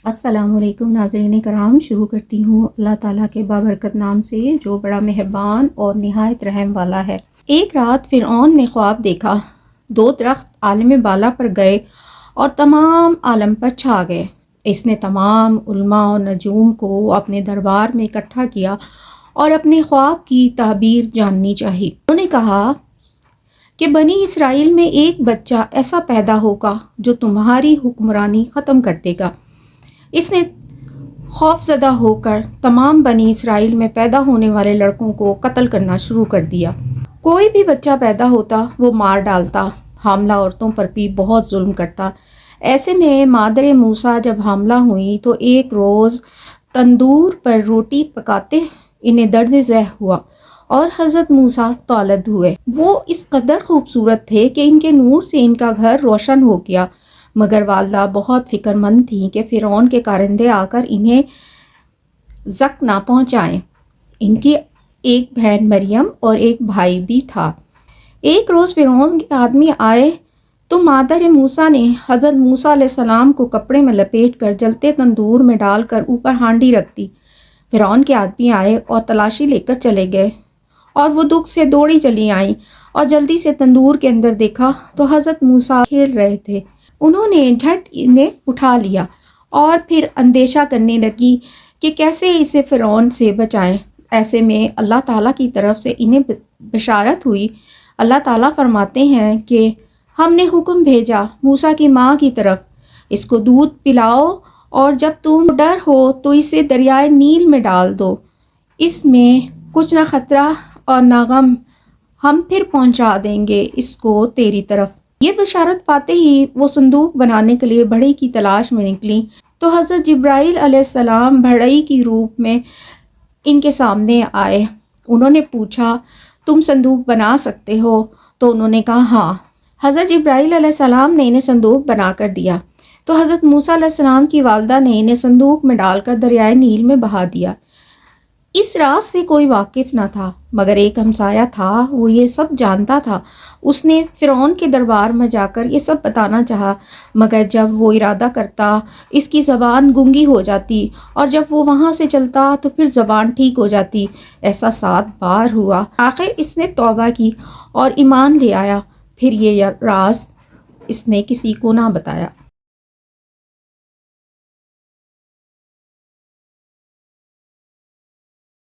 السلام علیکم ناظرین کرام، شروع کرتی ہوں اللہ تعالیٰ کے بابرکت نام سے جو بڑا مہربان اور نہایت رحم والا ہے۔ ایک رات فرعون نے خواب دیکھا، 2 درخت عالم بالا پر گئے اور تمام عالم پر چھا گئے۔ اس نے تمام علماء اور نجوم کو اپنے دربار میں اکٹھا کیا اور اپنے خواب کی تعبیر جاننی چاہی۔ انہوں نے کہا کہ بنی اسرائیل میں ایک بچہ ایسا پیدا ہوگا جو تمہاری حکمرانی ختم کر دے گا۔ اس نے خوف زدہ ہو کر تمام بنی اسرائیل میں پیدا ہونے والے لڑکوں کو قتل کرنا شروع کر دیا۔ کوئی بھی بچہ پیدا ہوتا وہ مار ڈالتا، حاملہ عورتوں پر بھی بہت ظلم کرتا۔ ایسے میں مادر موسیٰ جب حاملہ ہوئیں تو ایک روز تندور پر روٹی پکاتے انہیں درد ذہ ہوا اور حضرت موسیٰ تولد ہوئے۔ وہ اس قدر خوبصورت تھے کہ ان کے نور سے ان کا گھر روشن ہو گیا، مگر والدہ بہت فکر مند تھیں کہ فرعون کے کارندے آ کر انہیں زخم نہ پہنچائیں۔ ان کی ایک بہن مریم اور ایک بھائی بھی تھا۔ ایک روز فرعون کے آدمی آئے تو مادر موسیٰ نے حضرت موسیٰ علیہ السلام کو کپڑے میں لپیٹ کر جلتے تندور میں ڈال کر اوپر ہانڈی رکھ دی۔ فرعون کے آدمی آئے اور تلاشی لے کر چلے گئے اور وہ دکھ سے دوڑی چلی آئیں اور جلدی سے تندور کے اندر دیکھا تو حضرت موسیٰ کھیل رہے تھے۔ انہوں نے جھٹ انہیں اٹھا لیا اور پھر اندیشہ کرنے لگی کہ کیسے اسے فرعون سے بچائیں۔ ایسے میں اللہ تعالیٰ کی طرف سے انہیں بشارت ہوئی۔ اللہ تعالیٰ فرماتے ہیں کہ ہم نے حکم بھیجا موسیٰ کی ماں کی طرف، اس کو دودھ پلاؤ اور جب تم ڈر ہو تو اسے دریائے نیل میں ڈال دو، اس میں کچھ نہ خطرہ اور نہ غم، ہم پھر پہنچا دیں گے اس کو تیری طرف۔ یہ بشارت پاتے ہی وہ صندوق بنانے کے لیے بڑھئی کی تلاش میں نکلی تو حضرت جبرائیل علیہ السلام بڑھئی کی روپ میں ان کے سامنے آئے۔ انہوں نے پوچھا تم صندوق بنا سکتے ہو؟ تو انہوں نے کہا ہاں۔ حضرت جبرائیل علیہ السلام نے انہیں صندوق بنا کر دیا تو حضرت موسیٰ علیہ السلام کی والدہ نے انہیں صندوق میں ڈال کر دریائے نیل میں بہا دیا۔ اس راز سے کوئی واقف نہ تھا مگر ایک ہمسایہ تھا، وہ یہ سب جانتا تھا۔ اس نے فرعون کے دربار میں جا کر یہ سب بتانا چاہا، مگر جب وہ ارادہ کرتا اس کی زبان گونگی ہو جاتی اور جب وہ وہاں سے چلتا تو پھر زبان ٹھیک ہو جاتی۔ ایسا 7 بار ہوا۔ آخر اس نے توبہ کی اور ایمان لے آیا، پھر یہ راز اس نے کسی کو نہ بتایا۔